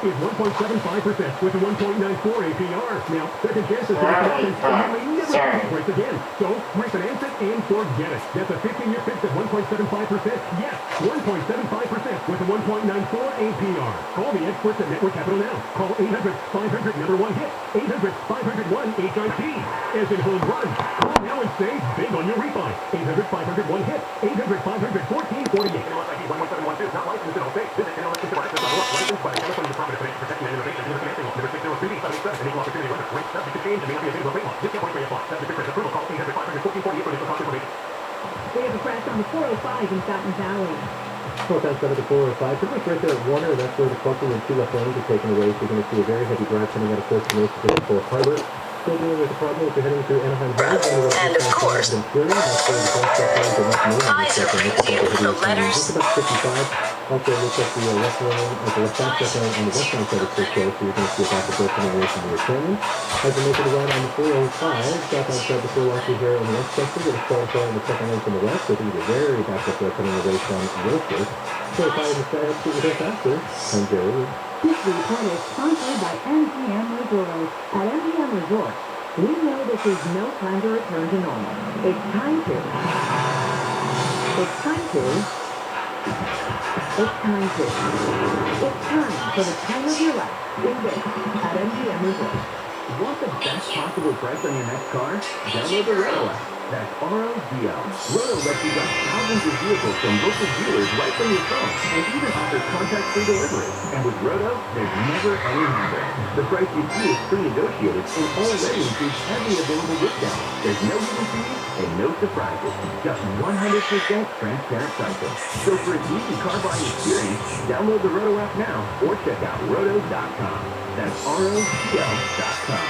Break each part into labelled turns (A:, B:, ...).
A: is 1.75% with a 1.94 APR. Now, second chances are often, and you may never see the price again. So, refinance it and forget it. That's a 15-year fix at 1.75%. Yes, 1.75% with a 1.94 APR. Call the experts at Network Capital now. Call 800-500-1-HIT. 800-500-1-HIT. As in home run. Call now and save big on your refi. 800-500-1-HIT. 800-500-1448. NMLS ID 11712. Not licensed in all states. Visit NMLS.org. Licensed by the California Department of Financial Protection and Innovation. Dealer Financing Law. Number 603-787. Equal opportunity lender. Rates subject to change and may not be available rate law. Discount point rate apply. Subject to credit approval. Call 800-500-1448 for additional cost information.
B: We have a crash on the 405 in Fountain Valley.
C: Southbound 7 to 405. Pretty much right there at Warner. That's where the cluster and two left lanes are taken away. So you're going to see a very heavy drive coming out of 14 North to Full Harbor. Still dealing with the problem if you're heading through Anaheim Valley.
D: And of course, Pfizer brings you the letters.
C: Just about 55. Also, looks like the left lane, the left-hand step lane on the westbound side is still closed, so you're going to see a back and forth coming away from your turn. As you're making the ride on the 405, southbound side before launching here on the west sector, you're going to start on the second lane from the west, so things are very back up there coming away from Wilshire. 405 in the sky helps you with it faster. I'm Jerry.
B: This report is sponsored by MGM Resorts. At MGM Resorts, we know this is no time to return to normal. It's time to for the time of your life. In this, at MGM Resorts.
E: Want the best possible price on your next car? Download the Roto app. That's R-O-D-O. Roto lets you rent thousands of vehicles from local dealers right from your phone, and even offers contact-free delivery. And with Roto, there's never any hassle. The price you see is pre-negotiated and already includes every available discount. There's no hidden fees and no surprises. Just 100% transparent pricing. So for an easy car buying experience, download the Roto app now or check out roto.com. That's ROTO.com.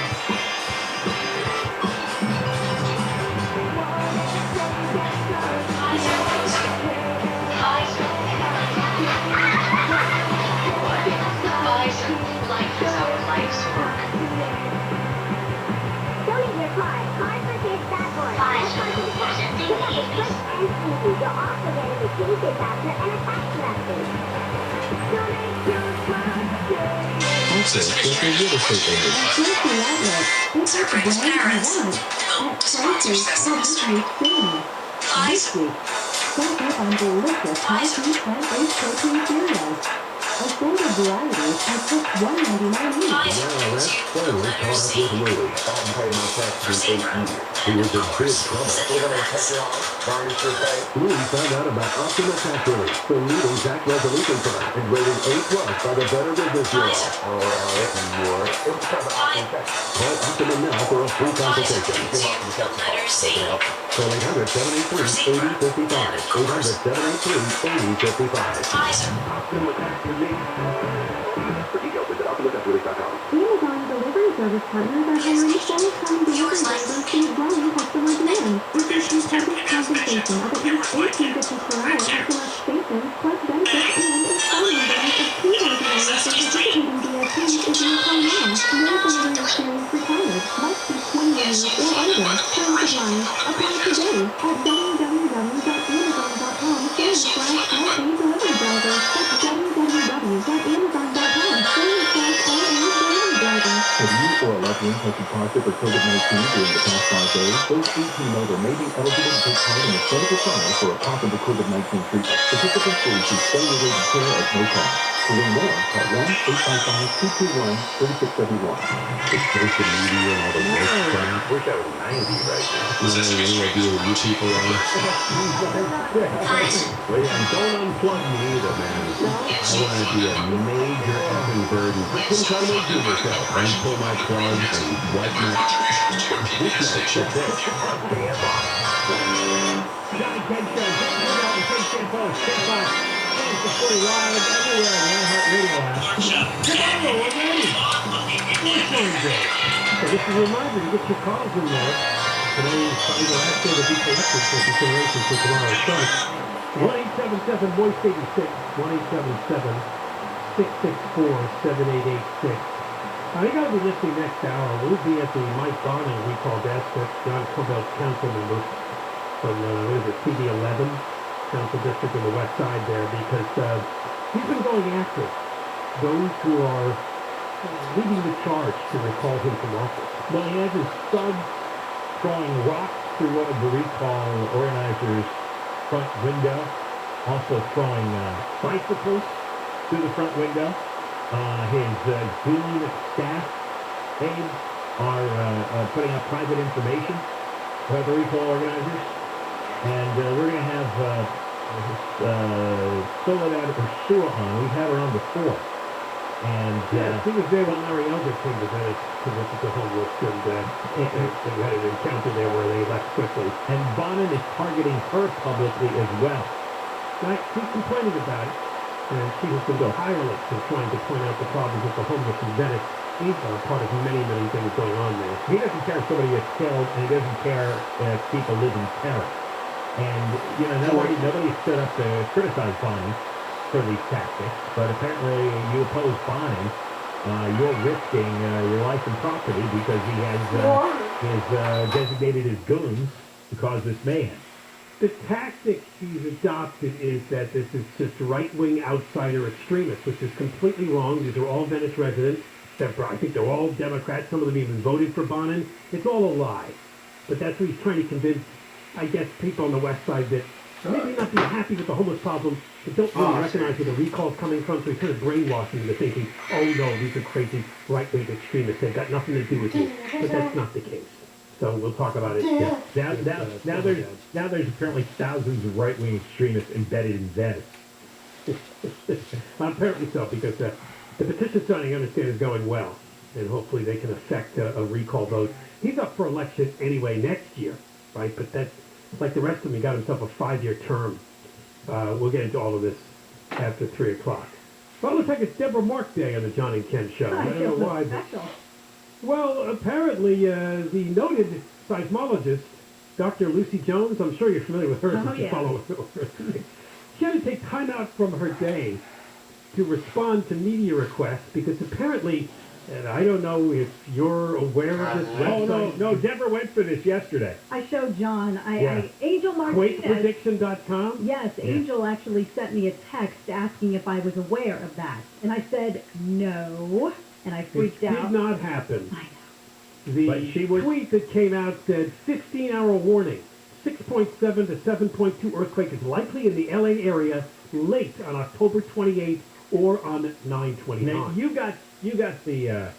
D: Life is how life's work.
F: Donate your car at carforkids.org. Presenting the quick and easy. You'll also get a machine kit voucher and a tax lesson. Donate your car today.
C: Also, with your real estate agent.
B: Grocery outlet. Pick up the brand you want at prices that you see. This week, stock up on delicious high-food plant-based protein cereals. Assorted varieties at just $1.99 each.
A: Well, that's finally caught up with Louie. I haven't paid my taxes in 8 years. He was in big trouble. Louie found out about Optimal Tax Relief, the leading tax resolution firm, and rated A+ by the Better Business Bureau. Oh, it was more. It was kind of Optimal Tax. Call Optimal now for a free consultation. Call 800-783-8055. 800-783-8055. Optimal Tax Relief. For details, visit OptimalTaxRelief.com.
B: Amazon delivery service partners are hiring full-time delivery drivers to meet growing customer demand. Receive package compensation of at least $18.50 per hour at select stations, plus benefits and installment bonus of $2,000 for participating VIPs if you apply now. No delivery experience required. Must be 21 years or older. Terms apply. Apply today at www.amazon.com/RA delivery driver. That's www.amazon.com/RA
C: If you or a loved one tested positive for COVID-19 during the past 5 days, those 18 over may be eligible to take part in a clinical trial for a possible COVID-19 treatment. Participants will receive cellular-related care at no cost. To learn more, call 1-855-221-3671.
A: The social media and all the work crap. Wish I was 90 right now.
C: Is there any idea what you people are?
A: Wait, and don't unplug me either, man. I want to be a major effing burden. Some kind of do yourself. And pull my plug and wipe my... This night, shit this. Johnny Kent Show. Check it out and take shit post. Check out. It's fully live everywhere on the iHeartRadio app. Tomorrow already. So just a reminder to get your calls in there. Today is probably the last day to be collected for consideration for tomorrow's show. 1-877-VOICE-86. 1-877-664-7886. Now, you're going to be listening next hour. We'll be at the Mike Bonner recall desk. That's John Cobell's council member from, CD11. Council district on the west side there, because he's been going after those who are leading the charge to recall him from office.
C: Well, he has his thugs throwing rocks through one of the recall organizers' front window, also throwing bicycles through the front window. His goon staff aides are putting up private information about the recall organizers. And we're going to have Soledad Ursula on. We've had her on before. And
A: Yes, he was there when Larry Elder came to Venice to visit the homeless, and they had an encounter there where they left quickly.
C: and Bonin is targeting her publicly as well.
A: Right, she's complaining about it, and she has been tireless in trying to point out the problems with the homeless in Venice. He's part of many, many things going on there.
C: He doesn't care if somebody gets killed, and he doesn't care if people live in terror. And, you know, nobody stood up to criticize Bonin for these tactics, but apparently you oppose Bonin, you're risking your life and property because he has designated his goons to cause this mayhem.
A: The tactic she's adopted is that this is just right-wing outsider extremists, which is completely wrong. These are all Venice residents, except for I think they're all Democrats. Some of them even voted for Bonin. It's all a lie. But that's what he's trying to convince, I guess, people on the west side that maybe not be happy with the homeless problem, but don't really recognize where the recall's coming from, so he's kind of brainwashing them into thinking, oh no, these are crazy right-wing extremists. They've got nothing to do with you. But that's not the case. So we'll talk about it.
C: Yeah. Now there's apparently thousands of right-wing extremists embedded in Venice.
A: Apparently so, because the petition signing, I understand, is going well, and hopefully they can affect a recall vote. He's up for election anyway next year, right? But that's like the rest of them. He got himself a 5-year term. We'll get into all of this after 3 o'clock. Well, it looks like it's Deborah Mark Day on the John and Ken Show. I don't know why. But, well, apparently the noted seismologist, Dr. Lucy Jones, I'm sure you're familiar with her since you follow her. She had to take time out from her day to respond to media requests because apparently, and I don't know if you're aware of this website.
C: No, Deborah went for this yesterday.
G: I showed John.
C: Yeah.
G: Angel Martinez.
A: QuakePrediction.com?
G: Yes, Angel actually sent me a text asking if I was aware of that. And I said, no. And I freaked
A: It
G: out.
A: did not happen.
G: I know.
A: The tweet that came out said 15-hour warning. 6.7 to 7.2 earthquake is likely in the LA area late on October 28th or on 9/29.
C: Now, you got the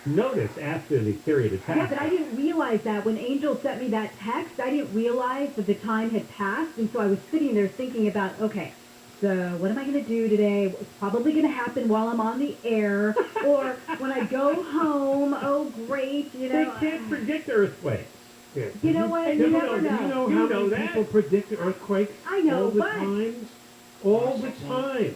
C: notice after the period of time.
G: Yeah, but I didn't realize that when Angel sent me that text, I didn't realize that the time had passed. And so I was sitting there thinking about, okay, so what am I going to do today? It's probably going to happen while I'm on the air or when I go home. Oh, great, you know.
C: They can't predict earthquakes.
A: Yeah.
G: You know what? You never
A: Do you know
G: know.
A: how many people predict earthquakes?
G: I know,
A: all the
G: but-
A: time? All the time.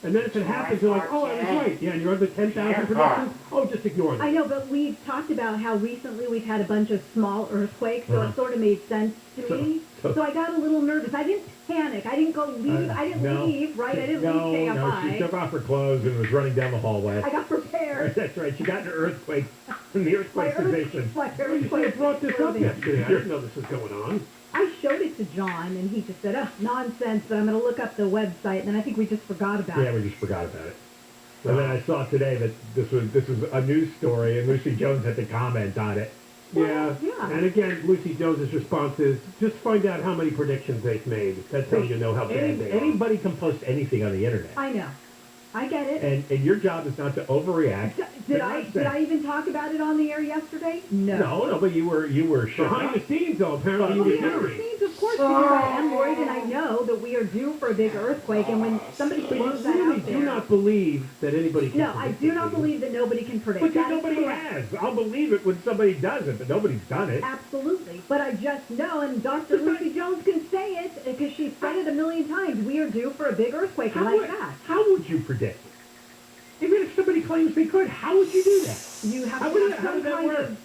A: And then if it happens, they're like, oh, I was right. Yeah, and you're under 10,000 predictions? Oh, just ignore them.
G: I know, but we've talked about how recently we've had a bunch of small earthquakes, so it sort of made sense to me. So I got a little nervous. I didn't panic. I didn't go leave. I didn't leave, right? I didn't leave KFI.
C: She took off her clothes and was running down the hallway.
G: I got prepared.
C: That's right. She got in an earthquake in the earthquake position.
G: My
A: You should
G: earthquake
A: have brought this up
G: clothing.
A: yesterday. I didn't know this was going on.
G: I showed it to John, and he just said, oh, nonsense, but I'm going to look up the website, and then I think we just forgot about
C: Yeah,
G: it.
C: we just forgot about it. And then I saw today that this was a news story, and Lucy Jones had to comment on it.
A: Yeah.
G: Yeah.
A: And again, Lucy Jones's response is, just find out how many predictions they've made. That's how you know how bad they are.
C: Anybody can post anything on the internet.
G: I know. I get it.
C: And your job is not to overreact.
G: Did I even talk about it on the air yesterday?
C: No, but you were shook
A: Behind
C: up.
A: the scenes, though, apparently you
G: Oh,
A: were
G: behind the
A: hearing.
G: scenes, of course, because I am worried and I know that we are due for a big earthquake, and when somebody
A: But you
G: throws that
A: really
G: out
A: do
G: there...
A: not believe that anybody can
G: No, I
A: predict
G: do
A: it,
G: not
A: you?
G: believe that nobody can predict.
C: But
G: That is
C: nobody
G: correct.
C: has. I'll believe it when somebody does it, but nobody's done it.
G: Absolutely. But I just know, and Dr. Lucy Jones can say it, because she's said it a million times, we are due for a big earthquake like that.
C: How would you predict? Even if somebody claims they could, how would you do that?
G: You have
C: How
G: to
C: would
G: have
C: how
G: some
C: would that
G: kind
C: work?
G: of...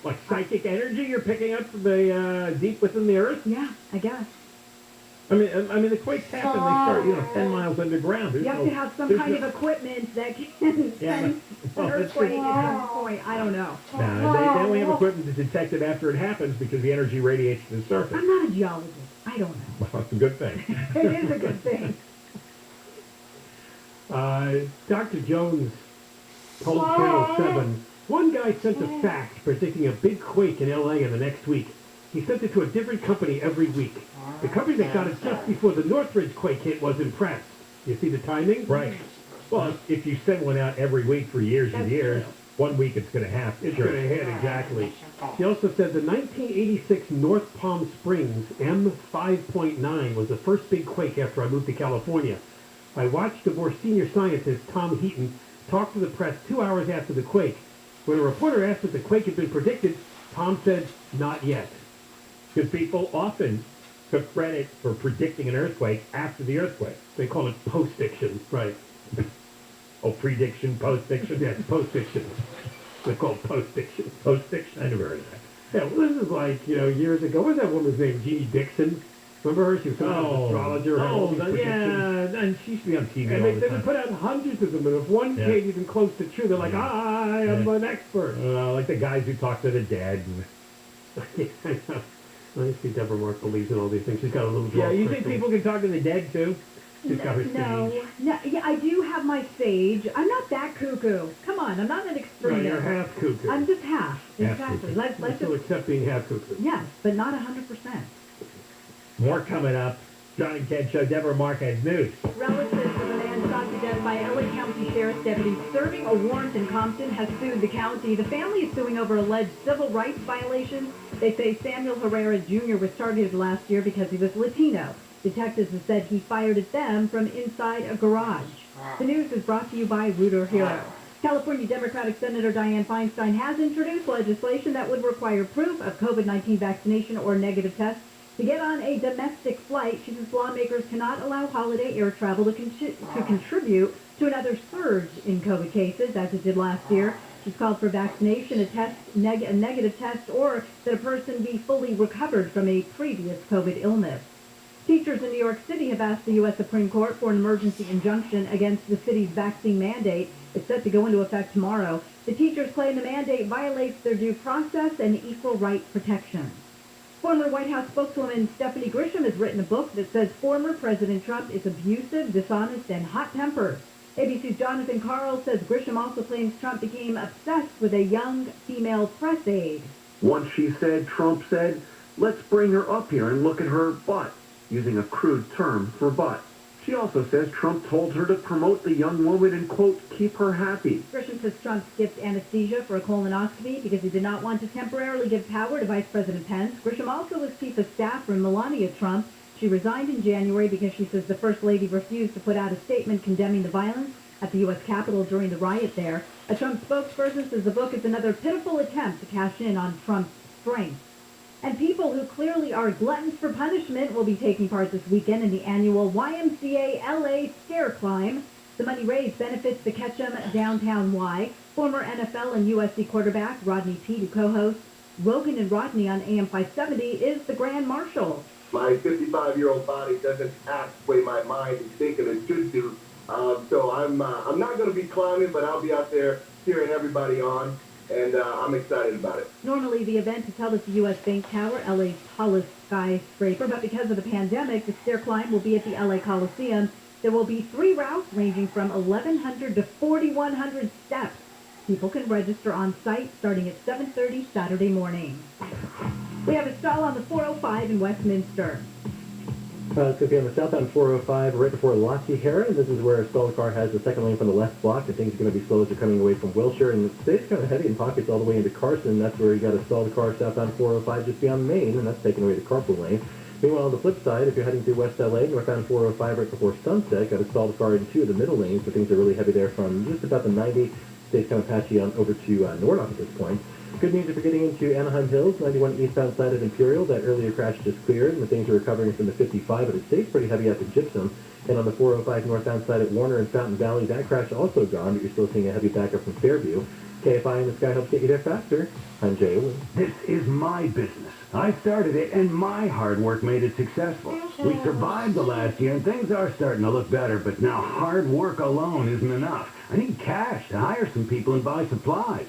C: Like psychic energy you're picking up from the deep within the earth?
G: Yeah, I guess.
C: I mean, the quakes happen. They start, 10 miles underground.
G: You have to have some kind of equipment that can send an earthquake at some point. I don't know.
C: No, they only have equipment to detect it after it happens because the energy radiates to the surface.
G: I'm not a geologist. I don't know.
C: Well, that's a good thing.
G: It is a good thing.
A: Dr. Jones told Channel 7, one guy sent a fax predicting a big quake in L.A. in the next week. He sent it to a different company every week. The company that got it just before the Northridge quake hit was impressed. You see the timing?
H: Right. Well, if you send one out every week for years and
G: That's
H: years,
G: true.
H: 1 week it's going to happen.
A: It's going to hit, exactly. He also said the 1986 North Palm Springs M5.9 was the first big quake after I moved to California. I watched the more senior scientist, Tom Heaton, talk to the press 2 hours after the quake. When a reporter asked if the quake had been predicted, Tom said, not yet.
H: Because people often took credit for predicting an earthquake after the earthquake.
A: They call it post-fiction.
H: Right. Oh, prediction, post-fiction?
A: Yes, post-fiction. They're called post-fiction.
H: Post-fiction? I never heard of that.
A: Yeah, well, this is like, years ago. What was that woman's name? Jeannie Dixon? Remember her? She was an astrologer. Had all these predictions.
H: yeah, and she used to be on TV
A: And
H: all
A: they
H: the
A: would
H: time.
A: put out hundreds of them, and if one
H: Yeah.
A: came even close to true, they're like,
H: Yeah.
A: I am
H: Yeah.
A: an expert.
H: Like the guys who talk to the dead.
A: Yeah, I know. I see Deborah Mark believes in all these things. She's got a little
H: Yeah,
A: draw
H: you think
A: crystal.
H: people can talk to the dead too?
A: She's got her
G: No,
A: stage.
G: no, yeah, I do have my sage. I'm not that cuckoo. Come on, I'm not an
A: No,
G: extremist.
A: you're half cuckoo.
G: I'm just half.
H: Half
G: Exactly.
H: cuckoo.
G: Let's
A: You
G: just
A: still accept being half cuckoo.
G: yes, but not 100%.
H: More coming up. John and Ken Show. Deborah Mark has news.
G: Relatives of a man shot to death by LA County Sheriff's deputies serving a warrant in Compton has sued the county. The family is suing over alleged civil rights violations. They say Samuel Herrera Jr. was targeted last year because he was Latino. Detectives have said he fired at them from inside a garage. The news is brought to you by Rooter Hero. California Democratic Senator Dianne Feinstein has introduced legislation that would require proof of COVID-19 vaccination or negative test to get on a domestic flight. She says lawmakers cannot allow holiday air travel to contribute to another surge in COVID cases, as it did last year. She's called for vaccination, a negative test, or that a person be fully recovered from a previous COVID illness. Teachers in New York City have asked the U.S. Supreme Court for an emergency injunction against the city's vaccine mandate. It's set to go into effect tomorrow. The teachers claim the mandate violates their due process and equal right protections. Former White House spokeswoman Stephanie Grisham has written a book that says former President Trump is abusive, dishonest, and hot-tempered. ABC's Jonathan Karl says Grisham also claims Trump became obsessed with a young female press aide.
E: Once she said, Trump said, let's bring her up here and look at her butt, using a crude term for butt. She also says Trump told her to promote the young woman and, quote, keep her happy.
G: Grisham says Trump skipped anesthesia for a colonoscopy because he did not want to temporarily give power to Vice President Pence. Grisham also was chief of staff for Melania Trump. She resigned in January because she says the First Lady refused to put out a statement condemning the violence at the U.S. Capitol during the riot there. A Trump spokesperson says the book is another pitiful attempt to cash in on Trump's strength. And people who clearly are gluttons for punishment will be taking part this weekend in the annual YMCA LA Stair Climb. The money raised benefits the Ketchum Downtown Y. Former NFL and USC quarterback Rodney Peete, who co-hosts Rogan and Rodney on AM 570, is the Grand Marshal.
I: My 55-year-old body doesn't act the way my mind is thinking it should do. So I'm not going to be climbing, but I'll be out there cheering everybody on, and I'm excited about it.
G: Normally, the event is held at the U.S. Bank Tower, LA's tallest skyscraper, but because of the pandemic, the stair climb will be at the LA Coliseum. There will be 3 routes ranging from 1,100 to 4,100 steps. People can register on site starting at 7:30 Saturday morning. We have a stall on the 405 in Westminster.
C: It's going to be on the southbound 405 right before La Tijera. This is where a stalled car has the second lane from the left block. I think it's going to be slow as you're coming away from Wilshire. And it stays kind of heavy in pockets all the way into Carson. That's where you got a stalled car southbound 405 just beyond Main, and that's taking away the carpool lane. Meanwhile, on the flip side, if you're heading through West LA, northbound 405 right before Sunset, got a stalled car in 2 of the middle lanes, so things are really heavy there from just about the 90. Stays kind of patchy on over to Nordoff at this point. Good news if you're getting into Anaheim Hills, 91 eastbound side of Imperial. That earlier crash just cleared, and the things are recovering from the 55, but it stays pretty heavy at the Gypsum. And on the 405 northbound side at Warner and Fountain Valley, that crash also gone, but you're still seeing a heavy backup from Fairview. KFI in the Sky helps get you there faster. I'm Jay Owen.
J: This is my business. I started it, and my hard work made it successful. We survived the last year, and things are starting to look better, but now hard work alone isn't enough. I need cash to hire some people and buy supplies.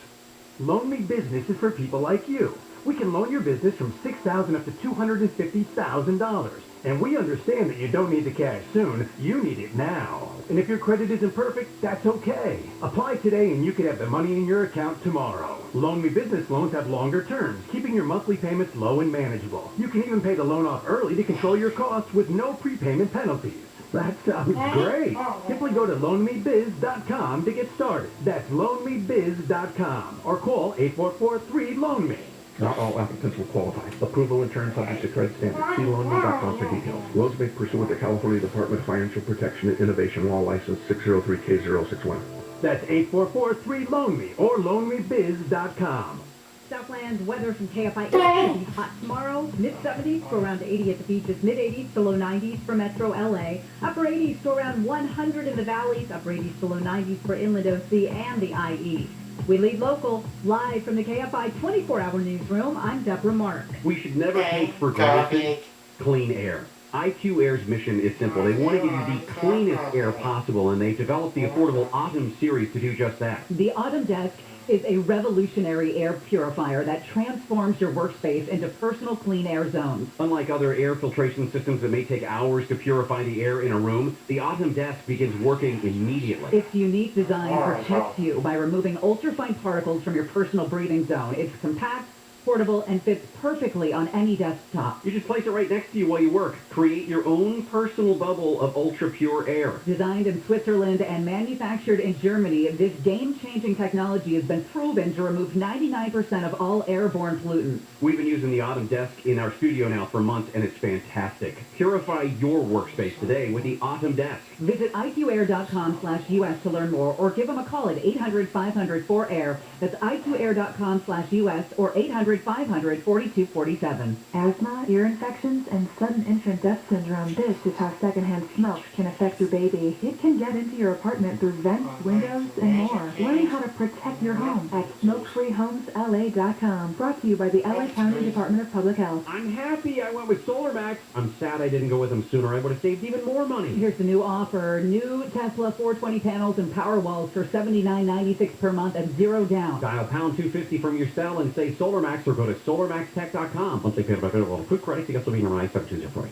J: Loan Me Business is for people like you. We can loan your business from $6,000 up to $250,000. And we understand that you don't need the cash soon. You need it now. And if your credit isn't perfect, that's okay. Apply today and you could have the money in your account tomorrow. Loan Me Business loans have longer terms, keeping your monthly payments low and manageable. You can even pay the loan off early to control your costs with no prepayment penalties. That sounds great. Simply go to loanmebiz.com to get started. That's loanmebiz.com or call 844-3-LOAN-ME.
K: Not all applicants will qualify. Approval in turn subject to credit standards. See loanme.com for details. Loans made pursuant to California Department of Financial Protection and Innovation Law License 603K061.
J: That's 844-3-LOAN-ME or loanmebiz.com.
G: Southland's weather from KFI will be hot tomorrow. Mid-70s to around 80 at the beaches. Mid-80s to low 90s for Metro LA. Upper 80s to around 100 in the valleys. Upper 80s to low 90s for Inland OC and the IE. We lead local, live from the KFI 24-hour newsroom. I'm Deborah Mark.
L: We should never take for granted clean air. IQ Air's mission is simple. They want to give you the cleanest air possible, and they've developed the affordable Autumn series to do just that.
G: The Autumn Desk is a revolutionary air purifier that transforms your workspace into personal clean air zones.
L: Unlike other air filtration systems that may take hours to purify the air in a room, the Autumn Desk begins working immediately.
G: Its unique design protects you by removing ultrafine particles from your personal breathing zone. It's compact, portable, and fits perfectly on any desktop.
L: You just place it right next to you while you work. Create your own personal bubble of ultra-pure air.
G: Designed in Switzerland and manufactured in Germany, this game-changing technology has been proven to remove 99% of all airborne pollutants.
L: We've been using the Autumn Desk in our studio now for months, and it's fantastic. Purify your workspace today with the Autumn Desk.
G: Visit iqair.com/US to learn more, or give them a call at 800-500-4AIR. That's iqair.com/US or 800-500-4247.
B: Asthma, ear infections, and sudden infant death syndrome. This is how secondhand smoke can affect your baby. It can get into your apartment through vents, windows, and more. Learn how to protect your home at smokefreehomesla.com. Brought to you by the LA County Department of Public Health.
L: I'm happy I went with SolarMax. I'm sad I didn't go with them sooner. I would have saved even more money.
G: Here's the new offer. New Tesla 420 panels and power walls for $79.96 per month at $0 down.
L: Dial pound 250 from your cell and say SolarMax, or go to solarmaxtech.com. Once they pay by available quick credit, you got something around 720.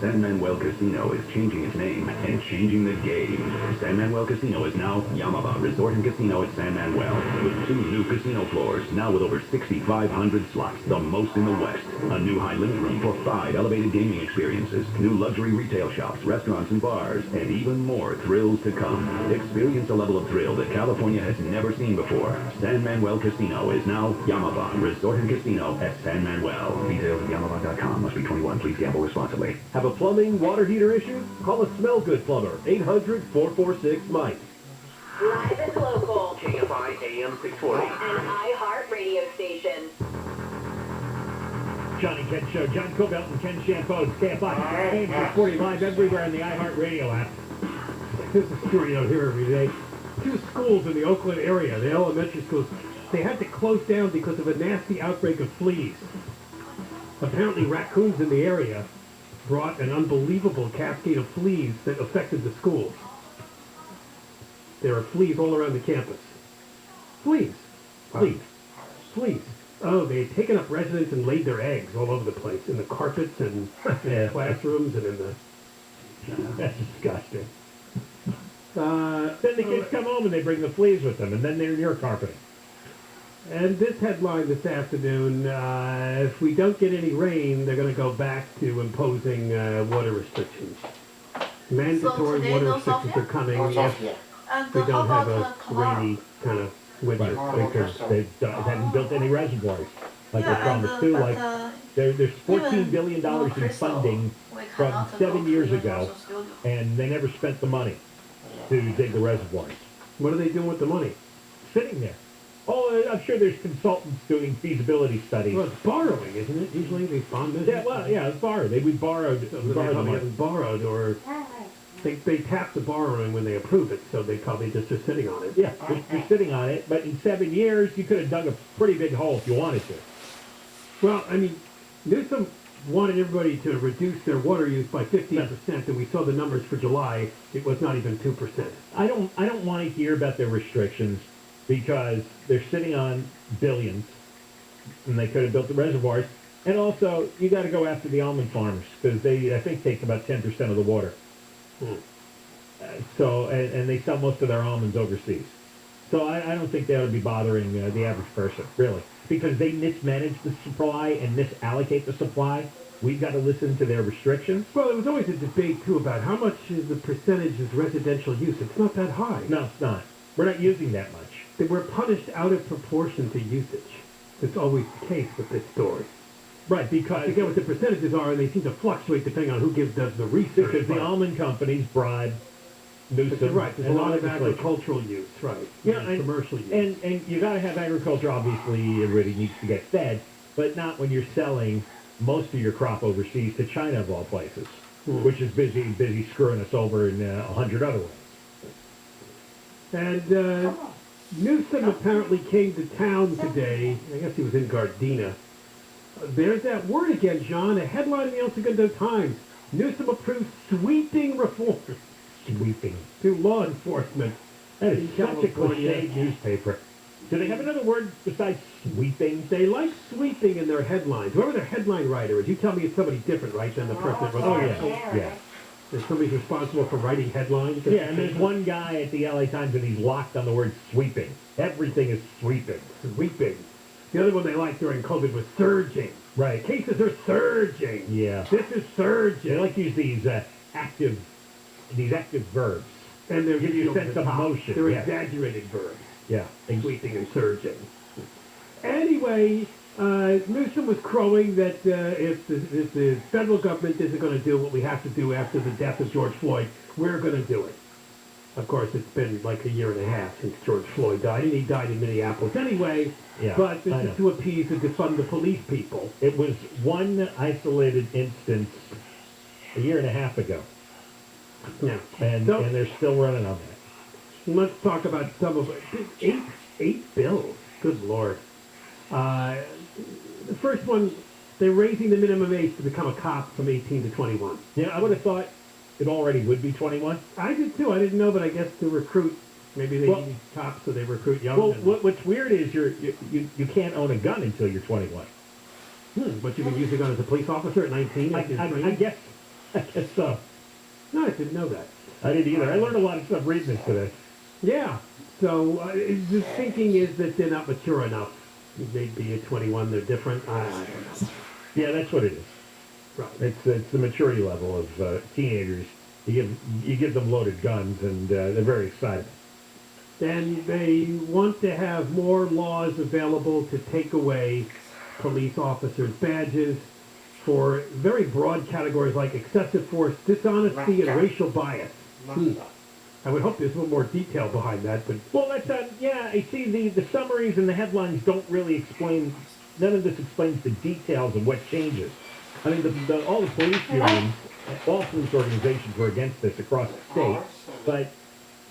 J: San Manuel Casino is changing its name and changing the game. San Manuel Casino is now Yamava Resort and Casino at San Manuel, with 2 new casino floors, now with over 6,500 slots, the most in the West. A new high limit room for 5 elevated gaming experiences, new luxury retail shops, restaurants, and bars, and even more thrills to come. Experience a level of thrill that California has never seen before. San Manuel Casino is now Yamava Resort and Casino at San Manuel. Details at yamava.com. Must be 21. Please gamble responsibly.
H: Have a plumbing, water heater issue? Call a Smell Good plumber. 800-446-MIKE.
D: Live and local.
E: KFI AM 640.
D: An iHeart radio station.
H: Johnny Ken Show. John Cobelt and Ken Shampoo. KFI AM 640 live everywhere in the iHeart Radio app. This is a story you don't hear every day. 2 schools in the Oakland area, the elementary schools, they had to close down because of a nasty outbreak of fleas. Apparently raccoons in the area brought an unbelievable cascade of fleas that affected the schools. There are fleas all around the campus. Fleas. Fleas. Fleas. Oh, they had taken up residence and laid their eggs all over the place, in the carpets and in the classrooms and in the... That's disgusting. Then the kids come home and they bring the fleas with them, and then they're in your carpeting. And this headline this afternoon, if we don't get any rain, they're going to go back to imposing water restrictions. Mandatory water restrictions are coming if we don't have a rainy kind of winter, because they haven't built any reservoirs like they promised to. Like there's $14 billion in funding from 7 years ago, and they never spent the money to dig the reservoirs. What are they doing with the money? Sitting there. Oh, I'm sure there's consultants doing feasibility studies. Well, it's borrowing, isn't it? Usually they fund it. Yeah, well, yeah, it's borrowed. We borrowed. We probably haven't borrowed, or they tap the borrowing when they approve it, so they probably just are sitting on it. Yeah, they're sitting on it, but in 7 years, you could have dug a pretty big hole if you wanted to. Well, I mean, Newsom wanted everybody to reduce their water use by 15%, and we saw the numbers for July. It was not even 2%. I don't want to hear about their restrictions, because they're sitting on billions, and they could have built the reservoirs. And also, you got to go after the almond farmers because they, I think, take about 10% of the water. So, and they sell most of their almonds overseas. So I don't think they ought to be bothering the average person, really, because they mismanage the supply and misallocate the supply. We've got to listen to their restrictions.
M: Well, there was always a debate, too, about how much is the percentage is residential use. It's not that high.
H: No, it's not. We're not using that much.
M: They were punished out of proportion to usage. It's always the case with this story.
H: Right, because...
M: I forget what the percentages are, and they seem to fluctuate depending on who does the research.
H: Because the almond companies bribe Newsom.
M: Right, there's a lot of agricultural use, right.
H: Yeah,
M: and commercial use.
H: And you got to have agriculture, obviously, everybody needs to get fed, but not when you're selling most of your crop overseas to China, of all places, which is busy screwing us over in 100 other ways.
M: And Newsom apparently came to town today. I guess he was in Gardena. There's that word again, John. A headline in the El Segundo Times. Newsom approves sweeping reforms.
H: Sweeping.
M: To law enforcement.
H: That is such a cliched newspaper. Do they have another word besides sweeping?
M: They like sweeping in their headlines. Whoever their headline writer is, you tell me it's somebody different, right, than the person that wrote the article?
H: Yeah.
M: There's somebody responsible for writing headlines.
H: Yeah, and there's one guy at the LA Times, and he's locked on the word sweeping. Everything is sweeping.
M: Sweeping. The other one they liked during COVID was surging.
H: Right.
M: Cases are surging.
H: Yeah.
M: This is surging.
H: They like to use these active verbs.
M: And they're
H: give you a sense of motion.
M: They're exaggerated verbs.
H: Yeah.
M: Sweeping and surging. Anyway, Newsom was crowing that if the federal government isn't going to do what we have to do after the death of George Floyd, we're going to do it. Of course, it's been like a year and a half since George Floyd died, and he died in Minneapolis anyway.
H: Yeah,
M: but this is to appease and defund the police people.
H: It was one isolated instance a year and a half ago.
M: Yeah.
H: And they're still running on that.
M: Let's talk about some of it. Eight bills. Good Lord. The first one, they're raising the minimum age to become a cop from 18 to 21.
H: Yeah, I would have thought it already would be 21.
M: I did too. I didn't know, but I guess to recruit, maybe they need cops, so they recruit young.
H: Well, what's weird is you can't own a gun until you're 21.
M: But you can use a gun as a police officer at 19?
H: I guess so.
M: No, I didn't know that.
H: I didn't either. I learned a lot of stuff reading this today.
M: Yeah. So the thinking is that they're not mature enough. They'd be at 21. They're different. I don't know.
H: Yeah, that's what it is.
M: Right.
H: It's the maturity level of teenagers. You give them loaded guns, and they're very excited.
M: And they want to have more laws available to take away police officers' badges for very broad categories like excessive force, dishonesty, and racial bias. I would hope there's a little more detail behind that, but...
H: Well, that's I see the summaries and the headlines don't really explain, none of this explains the details of what changes. I mean, all the police unions, all police organizations were against this across the state, but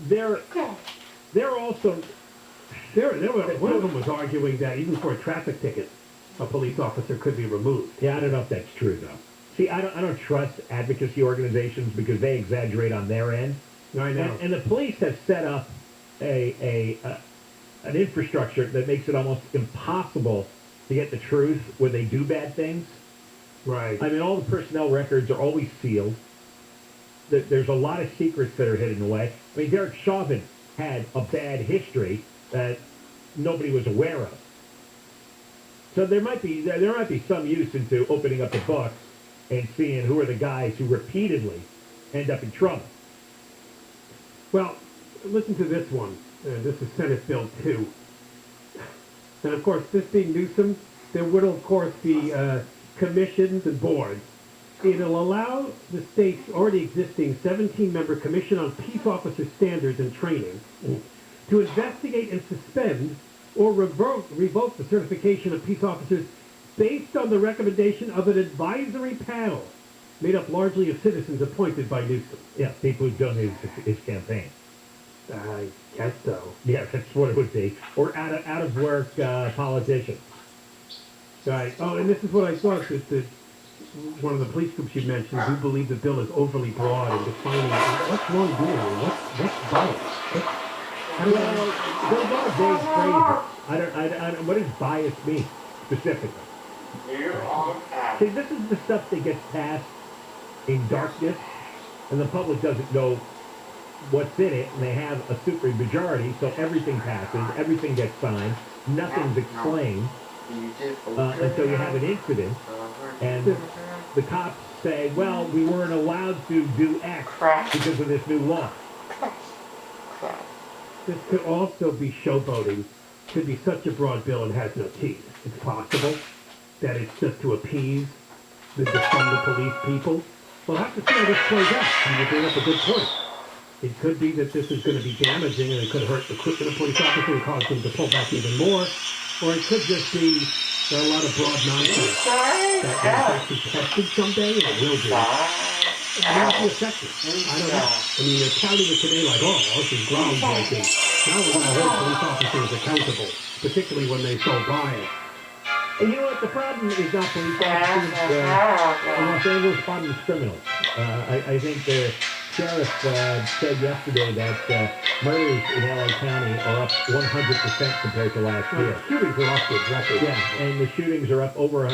H: they're also...
M: One of them was arguing that even for a traffic ticket, a police officer could be removed.
H: Yeah, I don't know if that's true, though. See, I don't trust advocacy organizations because they exaggerate on their end.
M: I know.
H: And the police have set up an infrastructure that makes it almost impossible to get the truth when they do bad things.
M: Right.
H: I mean, all the personnel records are always sealed. There's a lot of secrets that are hidden away. I mean, Derek Chauvin had a bad history that nobody was aware of. So there might be some use into opening up the books and seeing who are the guys who repeatedly end up in trouble.
M: Well, listen to this one. This is Senate Bill 2. And, of course, this being Newsom, there would, of course, be commissions and boards. It'll allow the state's already existing 17-member Commission on Peace Officer Standards and Training to investigate and suspend or revoke the certification of peace officers based on the recommendation of an advisory panel made up largely of citizens appointed by Newsom.
H: Yeah, people who've done his campaign.
M: I guess so.
H: Yeah, that's what it would be. Or out of work politicians.
M: Right. Oh, and this is what I thought, that one of the police groups you mentioned who believe the bill is overly broad in defining what's wrongdoing and what's violence.
H: Well, those are
M: a vague phrase. I don't, what does bias mean specifically? See, this is the stuff that gets passed in darkness, and the public doesn't know what's in it, and they have a super majority, so everything passes, everything gets signed, nothing's explained, until you have an incident, and the cops say, well, we weren't allowed to do X because of this new law.
H: This could also be showboating. Could be such a broad bill and has no teeth. It's possible that it's just to appease the defund the police people. We'll have to see how this plays out. And you bring up a good point. It could be that this is going to be damaging and it could hurt the police officer and cause them to pull back even more. Or it could just be a lot of broad nonsense that will actually be tested someday, and it will be. It will be effective. I don't know. I mean, they're touting it today like, oh, this is groundbreaking. Now we're going to hold police officers accountable, particularly when they so biased.
M: And you know what? The problem is not police officers in Los Angeles. The problem is criminals. I think the sheriff said yesterday that murders in LA County are up 100% compared to last year.
H: Shootings are off the record.
M: Yeah, and the shootings are up over 100%.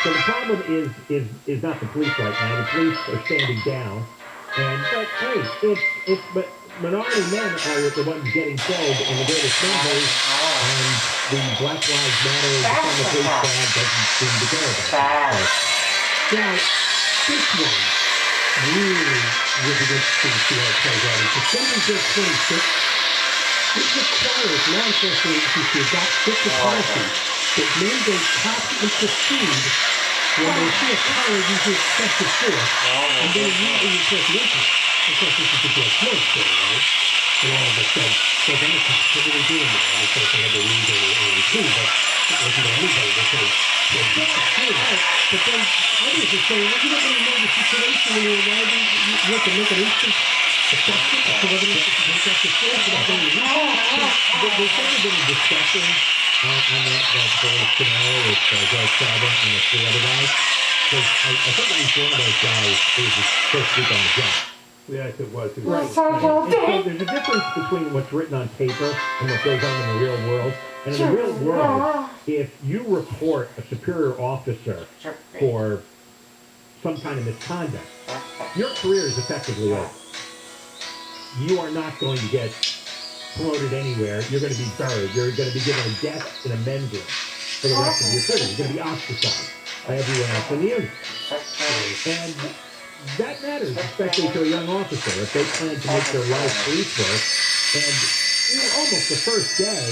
M: So the problem is not the police right now. The police are standing down. But hey, but minority men are the ones getting killed in the greatest numbers, and the Black Lives Matter defund the police crowd doesn't seem to care about it.
H: Now, this one really will be interesting to see how it plays out. In December 26, it requires law enforcement agencies to adopt stricter policies that mandate cops intercede when they see a car using excessive force, and then immediately report the incident. Of course, this is the George Floyd story, right? And all of us said, well, then the cops, what are they doing there? And of course, they had the lead on too, but it wasn't anybody that said, well, this is true, right? But then others are saying, well, you don't really know the situation when you're arriving. You have to make an instant assessment of whether it's excessive force without going to
M: There's never been a discussion on that whole scenario with George Floyd and the three other guys. Because I think at least one of those guys was his first week on the job.
H: Yes, it was.
M: Right. And so there's a difference between what's written on paper and what goes on in the real world. And in the real world, if you report a superior officer for some kind of misconduct, your career is effectively over. You are not going to get promoted anywhere. You're going to be buried. You're going to be given a death in a membrane for the rest of your career. You're going to be ostracized by everyone else in the unit. And that matters, especially to a young officer, if they plan to make their life police work. And almost the first day,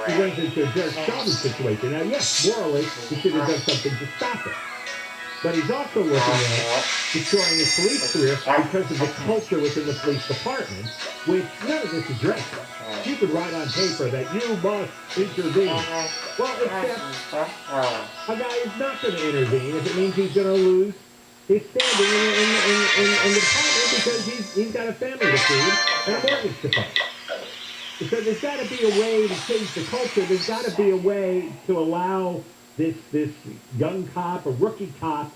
M: he runs into a Derek Chauvin situation. Now, yes, morally, he should have done something to stop it. But he's also looking at destroying his police career because of the culture within the police department, which none of this addresses. You could write on paper that you must intervene. Well, except a guy is not going to intervene if it means he's going to lose his standing in the department because he's got a family to feed and a mortgage to pay. So there's got to be a way to change the culture. There's got to be a way to allow this young cop, a rookie cop,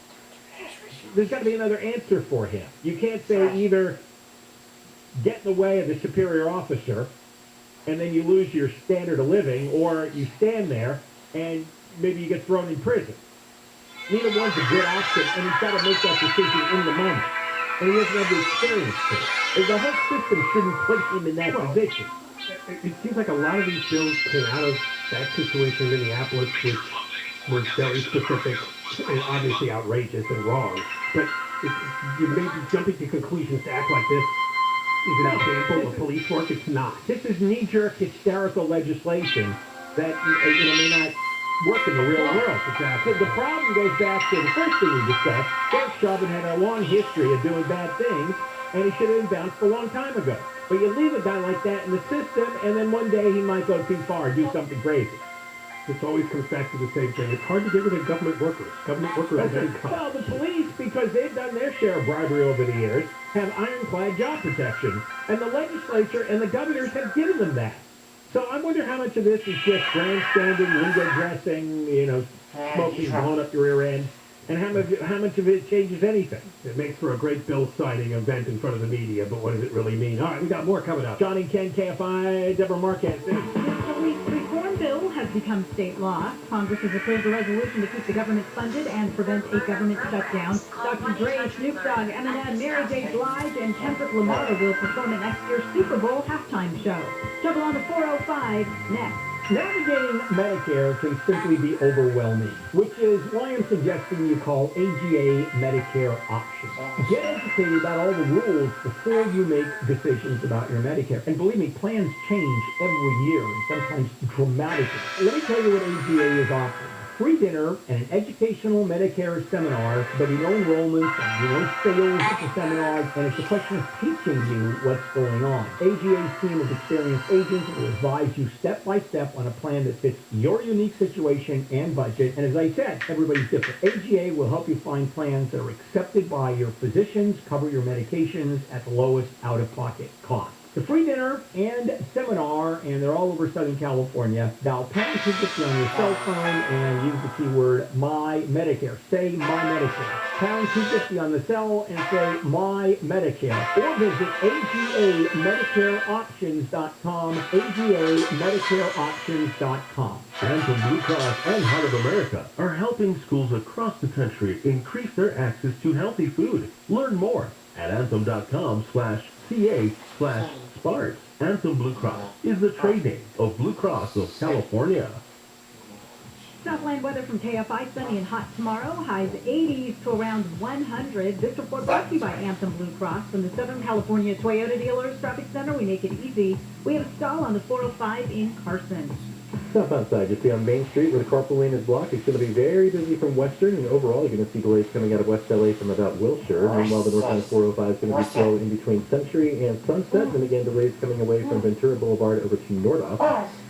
M: there's got to be another answer for him. You can't say either get in the way of the superior officer and then you lose your standard of living, or you stand there and maybe you get thrown in prison. Neither one's a good option, and he's got to make that decision in the moment. And he doesn't have the experience to it. The whole system shouldn't put him in that position.
H: It seems like a lot of these bills came out of that situation in Minneapolis, which were very specific and obviously outrageous and wrong. But you may be jumping to conclusions to act like this is an example of police work. It's not.
M: This is knee-jerk, hysterical legislation that may not work in the real world. Exactly. The problem goes back to the first thing we discussed. Derek Chauvin had a long history of doing bad things, and he should have been bounced a long time ago. But you leave a guy like that in the system, and then one day he might go too far, do something crazy.
H: This always comes back to the same thing. It's hard to get rid of government workers. Government workers are very common.
M: Well, the police, because they've done their share of bribery over the years, have ironclad job protection. And the legislature and the governors have given them that. So I wonder how much of this is just grandstanding, window dressing, smoking, blowing up your rear end, and how much of it changes anything.
H: It makes for a great bill signing event in front of the media, but what does it really mean? All right, we got more coming up.
M: John and Ken, KFI, Deborah Marquez.
G: become state law. Congress has approved a resolution to keep the government funded and prevent a government shutdown. Dr. Dre, Snoop Dogg, Eminem, Mary J. Blige, and Kendrick Lamar will perform at next year's Super Bowl halftime show. Trouble on the 405 next.
J: Navigating Medicare can simply be overwhelming, which is why I'm suggesting you call AGA Medicare Options. Get educated about all the rules before you make decisions about your Medicare. And believe me, plans change every year, and sometimes dramatically. Let me tell you what AGA is offering. Free dinner and an educational Medicare seminar. There'll be no enrollments and no sales at the seminars, and it's a question of teaching you what's going on. AGA's team of experienced agents will advise you step by step on a plan that fits your unique situation and budget. And as I said, everybody's different. AGA will help you find plans that are accepted by your physicians, cover your medications at the lowest out-of-pocket cost. The free dinner and seminar, and they're all over Southern California. Now, pound 250 on your cell phone and use the keyword My Medicare. Say My Medicare. Pound 250 on the cell and say My Medicare. Or visit AGAMedicareOptions.com, AGAMedicareOptions.com.
K: Anthem Blue Cross and Heart of America are helping schools across the country increase their access to healthy food. Learn more at anthem.com/ca/SPARS. Anthem Blue Cross is the trade name of Blue Cross of California.
G: Southland weather from KFI, sunny and hot tomorrow. Highs 80s to around 100. This report brought to you by Anthem Blue Cross. From the Southern California Toyota Dealers Traffic Center, we make it easy. We have a stall on the 405 in Carson.
C: Stop outside. You see on Main Street where the carpool lane is blocked. It's going to be very busy from Western, and overall you're going to see delays coming out of West LA from about Wilshire. Meanwhile, the northbound 405 is going to be slow in between Century and Sunset, and again delays coming away from Ventura Boulevard over to Nordhoff.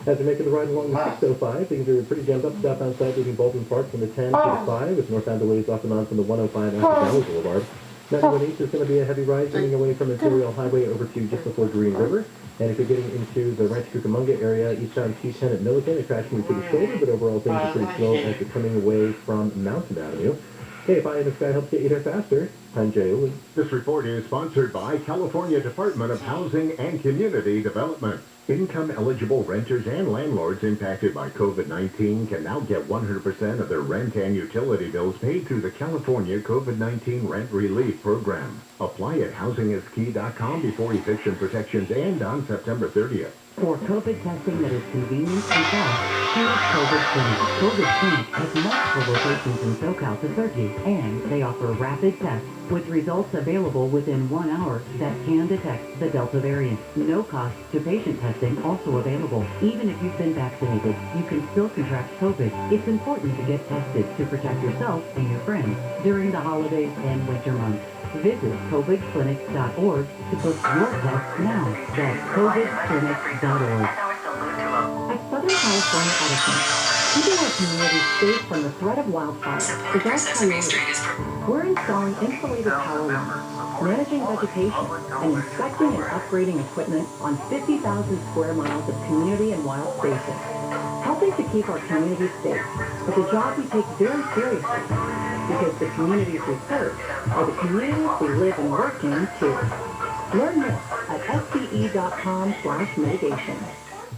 C: As you're making the ride along the 605, things are pretty jammed up. Stop outside leaving Baldwin Park from the 10 to the 5, with northbound delays off and on from the 105 after Valley Boulevard. 91 East is going to be a heavy ride coming away from Imperial Highway over to just before Green River. And if you're getting into the Rancho Cucamonga area, eastbound 210 at Milliken, it crashed into the shoulder, but overall things are pretty slow as you're coming away from Mountain Avenue. KFI in the Sky helps get you there faster. I'm Jay Owen.
N: This report is sponsored by California Department of Housing and Community Development. Income-eligible renters and landlords impacted by COVID-19 can now get 100% of their rent and utility bills paid through the California COVID-19 Rent Relief Program. Apply at housingiskey.com before eviction protections end on September 30th.
O: For COVID testing that is convenient and fast, choose COVID Clinic. COVID Clinic has multiple locations in SoCal to serve you, and they offer rapid tests with results available within 1 hour that can detect the Delta variant. No cost to patient testing also available. Even if you've been vaccinated, you can still contract COVID. It's important to get tested to protect yourself and your friends during the holidays and winter months. Visit covidclinic.org to book your test now. That's covidclinic.org. At Southern California Edison, keeping our community safe from the threat of wildfire is our priority. We're installing insulated power lines, managing vegetation, and inspecting and upgrading equipment on 50,000 square miles of community and wild spaces. Helping to keep our communities safe is a job we take very seriously, because the communities we serve are the communities we live and work in, too. Learn more at SCE.com/mitigation.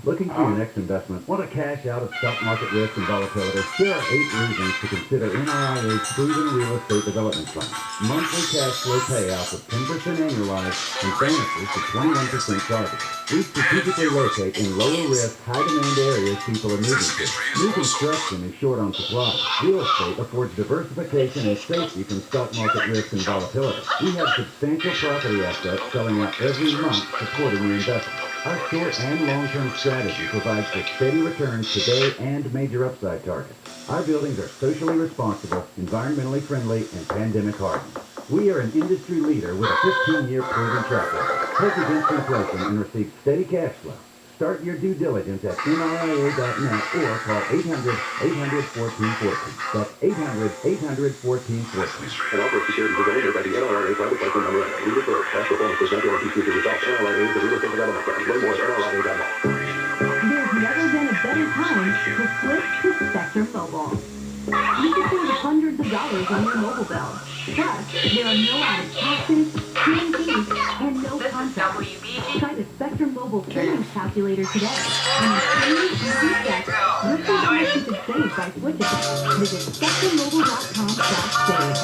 L: Looking for your next investment? Want to cash out of stock market risk and volatility? Here are 8 reasons to consider NRIA's proven real estate development fund. Monthly cash flow payouts of 10% annualized and bonuses to 21% target. We strategically locate in lower risk, high demand areas people are moving to. New construction is short on supply. Real estate affords diversification and safety from stock market risk and volatility. We have substantial property assets selling out every month, supporting your investment. Our short and long-term strategy provides for steady returns today and major upside targets. Our buildings are socially responsible, environmentally friendly, and pandemic hardened. We are an industry leader with a 15-year proven track record. Hedge against inflation and receive steady cash flow. Start your due diligence at NRIA.net or call 800-800-1414. That's 800-800-1414.
K: An offer of security presented by the NRIA Private Placement Memorandum. We refer past performance does not guarantee future results. NRIA is a real estate development firm. Learn more at NRIA.net.
B: There's never been a better time to switch to Spectrum Mobile. You can save hundreds of dollars on your mobile bill. Plus, there are no added taxes, hidden fees, and no contracts. Try the Spectrum Mobile savings calculator today. And with 3 easy steps, your
O: Save by switching. Visit SpectrumMobile.com/save.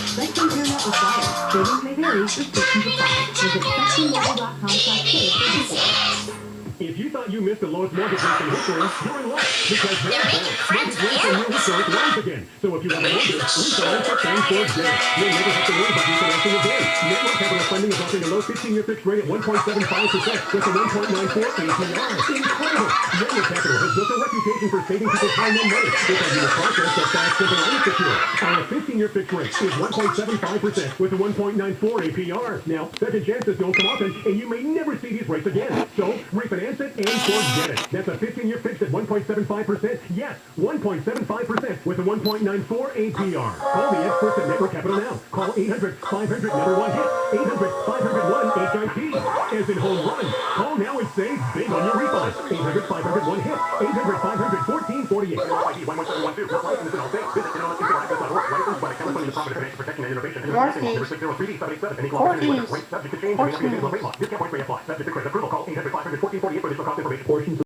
O: Spectrum Internet required. Savings may vary. Restrictions apply. Visit SpectrumMobile.com/save for details.
A: If you thought you missed the lowest mortgage rates in history, you're in luck. Because they're back. Mortgage rates are new historic lows again. So if you have a mortgage, refinance for things for good. You'll never have to worry about refinancing again. Network Capital Funding is offering a low 15-year fixed rate at 1.75% with a 1.94 APR. Incredible! Network Capital has built a reputation for saving people time and money with a unique process that's fast, simple, and secure. Our 15-year fixed rate is 1.75% with a 1.94 APR. Now, second chances don't come often, and you may never see these rates again. So, refinance it and forget it. That's a 15-year fixed at 1.75%. Yes, 1.75% with a 1.94 APR. Call the experts at Network Capital now. Call 800-500-1-HIT. 800-500-1-HIT. As in home run. Call now and save big on your refi. 800-500-1-HIT. 800-500-1448. NRID 11712. Not licensed in all states. Visit NRSInsurance.org. Licensed by the California Department of Financial Protection and Innovation. Any qualifications subject to change. Discount points may apply. Subject to credit approval. Call 800-500-1448 for additional cost information. Portions